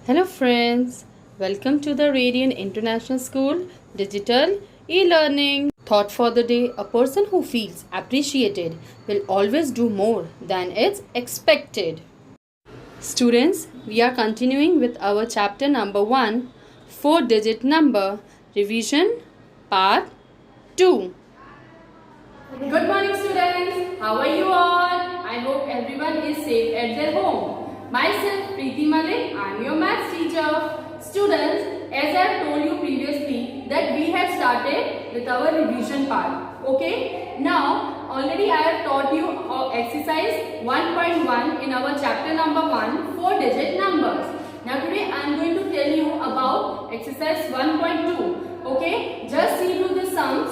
Hello friends, welcome to the Radiant International School Digital E-Learning. Thought for the day: a person who feels appreciated will always do more than is expected. Students, we are continuing with our chapter number 1, 4-digit number, revision part 2. Good morning students, how are you all? I hope everyone is safe at their home. Myself Preeti Malik, I am your maths teacher. Students, as I have told you previously that we have started with our revision part. Okay, now already I have taught you exercise 1.1 in our chapter number 1, 4-digit numbers. Now today I am going to tell you about exercise 1.2. Okay, just see to the sums.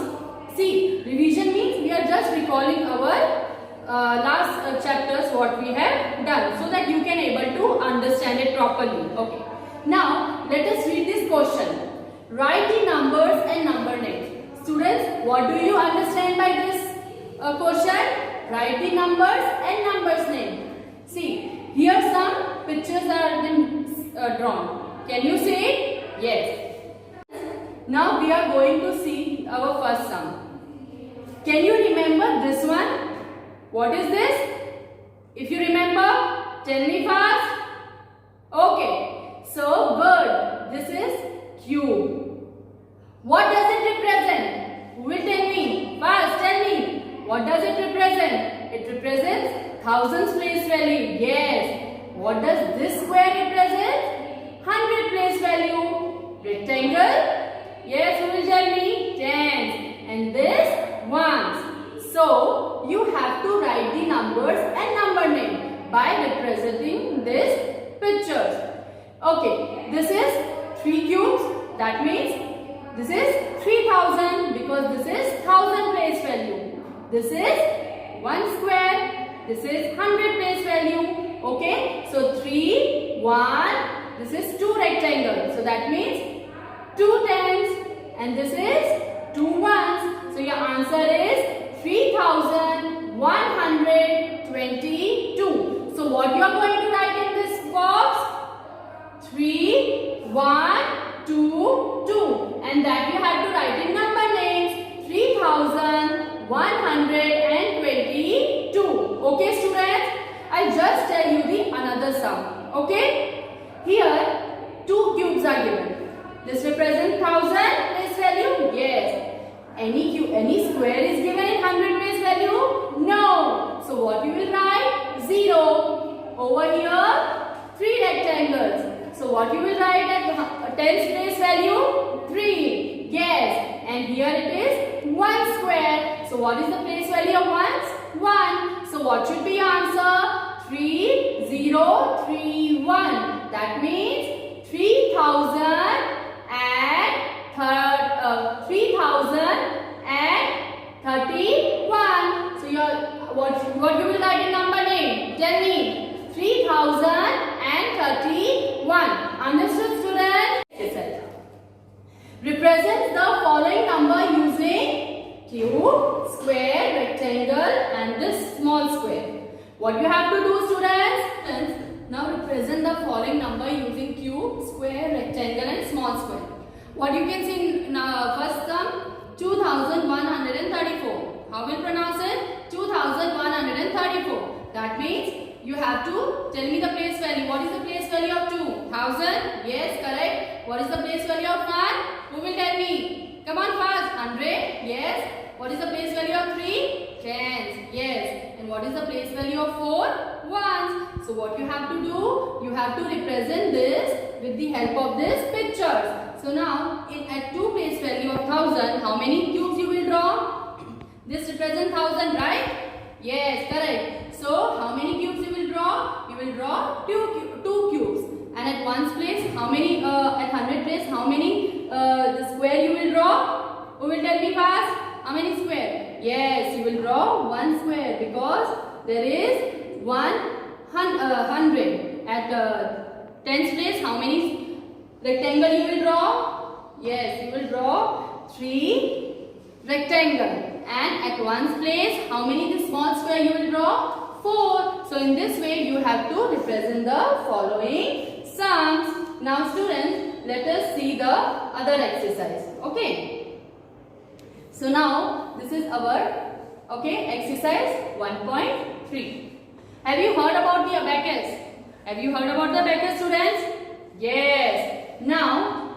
See, revision means we are just recalling our last chapters what we have done so that you can able to understand it properly. Okay. Now let us read this question. Write the numbers and number names. Students, what do you understand by this question? Write the numbers and numbers name. See, here some pictures are been drawn. Can you see it? Yes. Now we are going to see our first sum. Can you remember this one? What is this? If you remember, tell me fast. Okay. So, bird. This is cube. What does it represent? Who will tell me? Fast, tell me. What does it represent? It represents thousands place value. Yes. What does this square represent? 100 place value. Rectangle? Yes, who will tell me? Tens. And this? Ones. So, you have to write the numbers and number name by representing these pictures. Okay, this is 3 cubes. That means this is 3000 because this is 1000 place value. This is 1 square. This is 100 place value. Okay, so 3, 1. This is 2 rectangles. So, that means 2 tens. And this is 2 ones. So, your answer is 3122. So what you are going to write in this box? 3, 1, 2, 2. And that you have to write in number names. 3122. Okay students? I just tell you the another sum. Okay? Here 2 cubes are given. This represents 1000 place value? Yes. Any square is given in 100 place value? No. So what you will write? 0. Over here, 3 rectangles. So what you will write at 10th place value? 3. Yes. And here it is 1 square. So what is the place value of 1s? 1. So what should be your answer? 3031. That means 3031. So what you will write in number name? Tell me. 3031. Understood students? Yes. Represent the following number using cube, square, rectangle and this small square. What you have to do students? Now represent the following number using cube, square, rectangle and small square. What you can see in first sum? 2134. How will pronounce it? 2134. That means you have to tell me the place value. What is the place value of 2? 1000? Yes, correct. What is the place value of 1? Who will tell me? Come on fast. 100? Yes. What is the place value of 3? Tens. Yes. And what is the place value of 4? Ones. So what you have to do? You have to represent this with the help of these pictures. So now at 2 place value of 1000, how many cubes you will draw? This represents 1000, right? Yes, correct. So how many cubes you will draw? You will draw 2 cubes. And at 1's place, how many? At 100 place, how many the square you will draw? Who will tell me fast? How many square? Yes, you will draw 1 square because there is 100. At 10's place, how many rectangle you will draw? Yes, you will draw 3 rectangle. And at 1's place, how many the small square you will draw? 4. So in this way, you have to represent the following sums. Now students, let us see the other exercise. Okay. So now this is our exercise 1.3. Have you heard about the abacus? Have you heard about the abacus, students? Yes. Now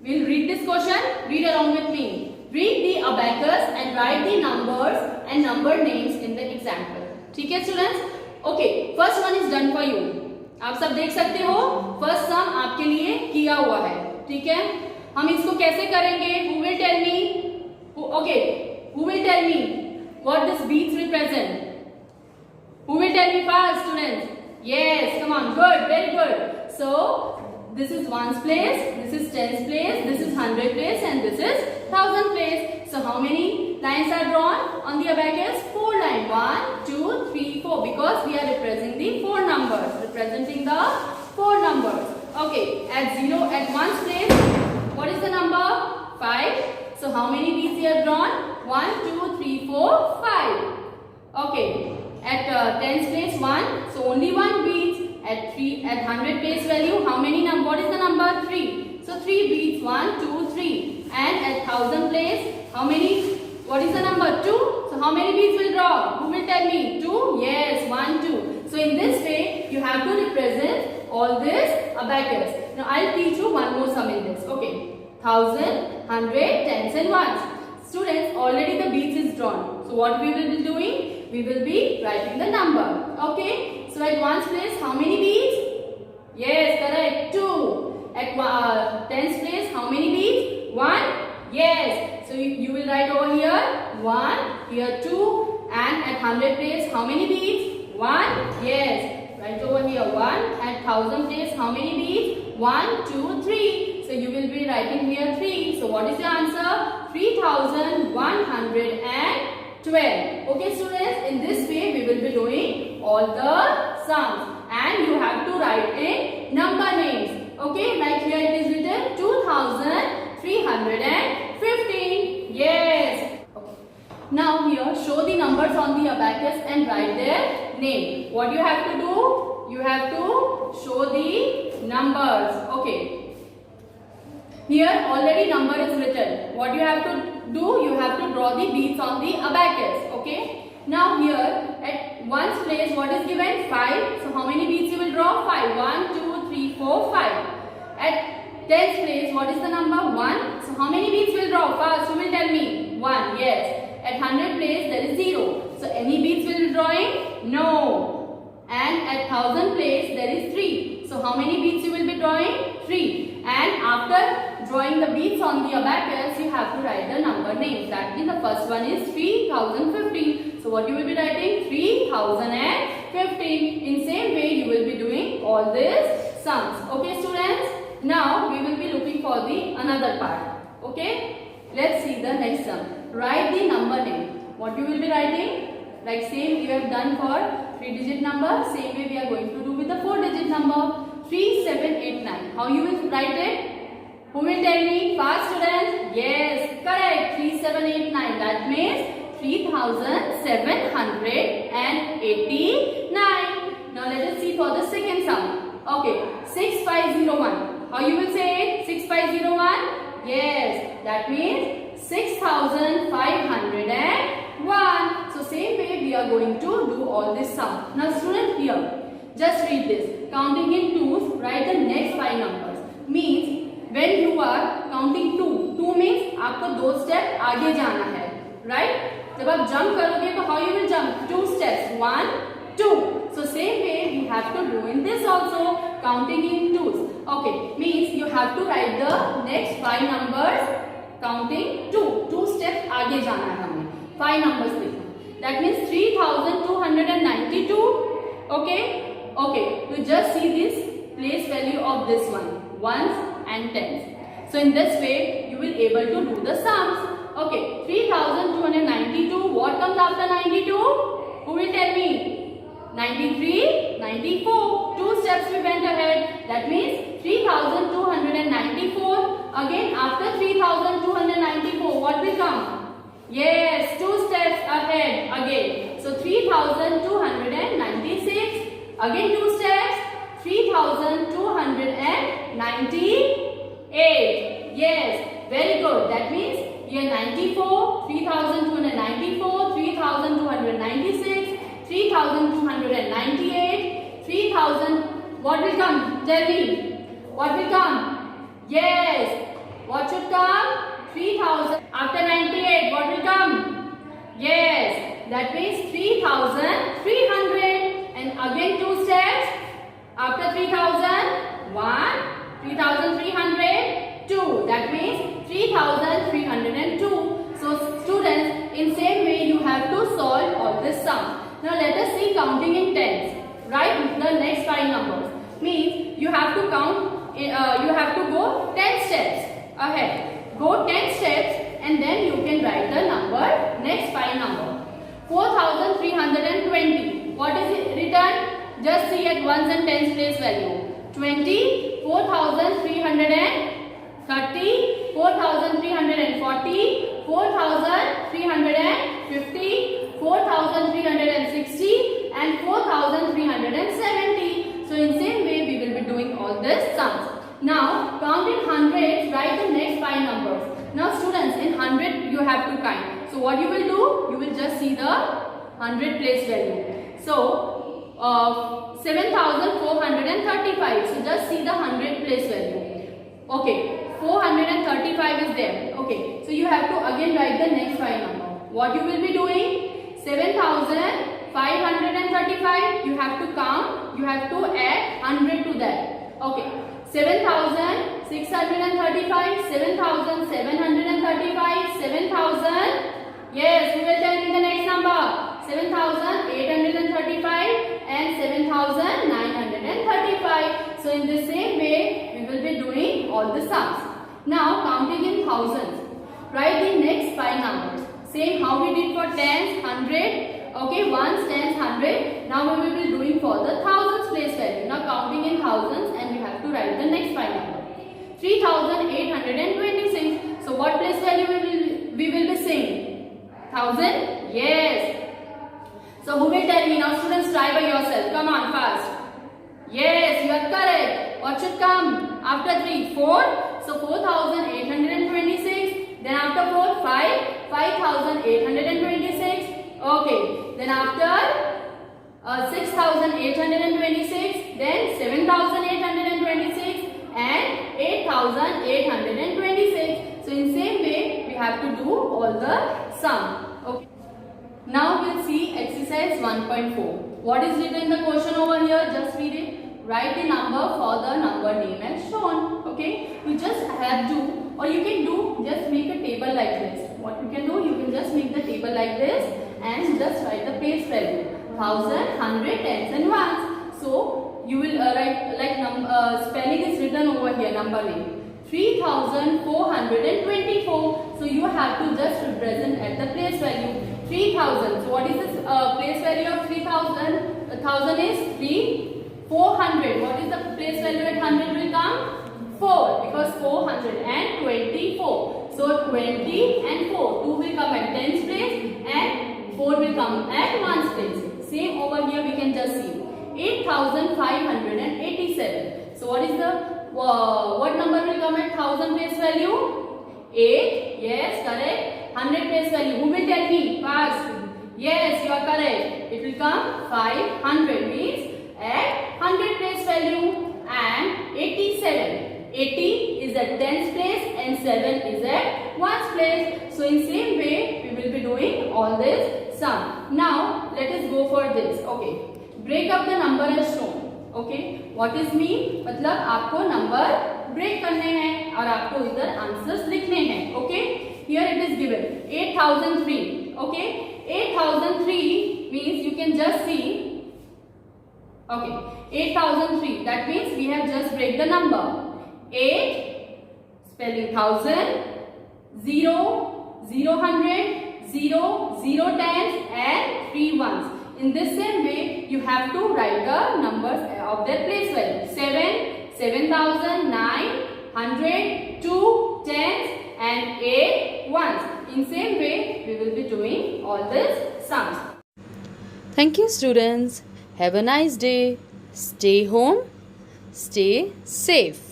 we'll read this question. Read along with me. Read the abacus and write the numbers and number names in the example. ठीक है students? Okay. First one is done for you. आप सब देख सकते हो first सम आपके लिए किया हुआ है. ठीक है, हम इसको कैसे करेंगे? Who will tell me? Who will tell me what this beads represent? Who will tell me first, students? Yes, come on, good, very good. So this is ones place, this is tens place, this is hundred place, and this is thousand place. So how many lines are drawn on the abacus? 4 lines. 1, 2, 3, 4. Because we are representing the 4 numbers. Okay, at ones place, what is the number? 5. So how many beads we have drawn? 1, 2, 3, 4, 5. Okay, at tens place 1. So only 1 beads. At 100 place value, how many number? What is the number? 3. So 3 beads. 1, 2, 3. And at 1000 place, how many? What is the number? 2. So how many beads will draw? Who will tell me? 2? Yes, 1, 2. So in this way, you have to represent all this abacus. Now I'll teach you one more sum in this. Okay. 1000, 100, tens and ones. Students, already the beads is drawn. So what we will be doing? We will be writing the number. Okay. So at ones place, how many beads? Yes, correct. 2. At tens place, how many beads? 1. Yes. So you will write over here 1, here 2, and at 100 place, how many beads? 1. Yes. Write over here 1. At 1000 place, how many beads? 1, 2, 3. So you will be writing here 3. So what is your answer? 3112. Okay students, in this way we will be doing all the sums, and you have to write in number names. Okay, like here it is written 2315. Yes. Okay. Now here show the numbers on the abacus and write their name. What you have to do? You have to show the numbers. Okay. Here already number is written. What you have to do? You have to draw the beads on the abacus. Okay. Now here at ones place, what is given? 5. So how many beads you will draw? 5. 1, 2, 3, 4, 5. At tens place, what is the number? 1. So how many beads will draw? Fast, who will tell me? 1. Yes. At 100 place, there is 0. So any beads will be drawing? No. And at 1000 place, there is 3. So how many beads you will be drawing? 3. And after drawing the beads on the abacus, you have to write the number names. That means the first one is 3015. So what you will be writing? 3015. In same way, you will be doing all these sums. Okay students? Now we will be looking for the another part. Okay? Let's see the next sum. Write the number name. What you will be writing? Like same you have done for 3-digit number, same way we are going to do with the 4-digit number. 3789. How you will write it? Who will tell me? Fast students? Yes, correct. 3789. That means 3789. Now let us see for the second sum. Okay, 6501. How you will say it? 6501? Yes, that means 6501. So same way we are going to do all this sum. Now student here, just read this. Counting in twos, write the next 5 numbers. Means when you are counting 2, 2 means आपको 2 step आगे जाना है, right? जब आप jump करोगे तो how you will jump? 2 steps. 1, 2. So same way you have to do in this also, counting in twos. Okay, means you have to write the next 5 numbers counting 2. 2 steps आगे जाना है हमें. 5 numbers लिखना. That means 3292. Okay. Okay, you just see this place value of this one, ones and tens. So in this way, you will able to do the sums. Okay, 3292. What comes after 92? Who will tell me? 93, 94. 2 steps we went ahead. That means 3294. Again, after 3294, what will come? Yes, 2 steps ahead again. So 3296. Again 2 steps. 3000. 3,298. Yes, very good. That means here 94, 3,294, 3,296, 3,298, 3,000. What will come? Tell me. What will come? Yes. What should come? 3,000. After 98, what will come? Yes. That means 3,300. And again 2 steps. After 3,000, 1, 3,300, 2. That means 3,302. So students, in same way you have to solve all this sum. Now let us see counting in tens. Write the next 5 numbers. Means you have to count. You have to go 10 steps ahead. Go 10 steps and then you can write the number. Next 5 number. 4,320. What is it written? Just see at ones and tens place value. 20, 4,330, 4,340, 4,350, 4,360 and 4,370. So in same way we will be doing all this sums. Now count in hundreds, write the next 5 numbers. Now students, in 100 you have to count. So what you will do? You will just see the 100 place value. So 7,435. So just see the 100 place value. Okay, 435 is there. Okay, so you have to again write the next 5 number. What you will be doing? 7,535. You have to count. You have to add 100 to that. Okay, 7,635, 7,735, 7,000. Yes, who will tell me the next number? 7,835 and 7,935. So in the same way, we will be doing all the sums. Now counting in thousands. Write the next 5 numbers. Same how we did for tens, 100. Okay, ones, tens, 100. Now we will be doing for the thousands place value. Now counting in thousands and we have to write the next 5 numbers. 3,826. So what place value we will be saying? 1,000? Yes. So who will tell me? Now students, try by yourself. Come on, fast. Yes, you are correct. What should come? After 3, 4. So 4,826. Then after 4, 5. 5,826. Okay. Then after 6,826. Then 7,826. And 8,826. So in same way, we have to do all the sum. Okay. Now we'll see exercise 1.4. What is written in the question over here? Just read it. Write the number for the number name as shown. Okay. You just have to, or you can do, just make a table like this. What you can do? You can just make the table like this and just write the place value. 1,000, 100, tens and ones. So you will write like spelling is written over here, number name. 3,424. So you have to just represent at the place value. 3,000. So what is this place value of 3,000? 1,000 is 3. 400. What is the place value at 100 will come? 4. Because 424. So 20 and 4. 2 will come at tens place and 4 will come at ones place. Same over here we can just see. 8,587. So what is the what number will come at 1,000 place value? 8. Yes, correct. 100 place value. Who will tell me? Fast. Yes, you are correct. It will come 500 means at 100 place value and 87. 80 is at tens place and 7 is at ones place. So in same way we will be doing all this sum. Now let us go for this. Okay. Break up the number as shown. Okay. What is mean? मतलब आपको number break करने हैं और आपको इधर answers लिखने हैं. Okay. Here it is given 8,003. Okay. 8,003 means you can just see. Okay. 8,003. That means we have just break the number. 8 spelling 1,000, 0, 0, 100, 0, 0, tens and 3 ones. In this same way, you have to write the numbers of their place value. 7, 7,000, 9, 100, 2, tens and 8 ones. In same way, we will be doing all these sums. Thank you, students. Have a nice day. Stay home. stay safe.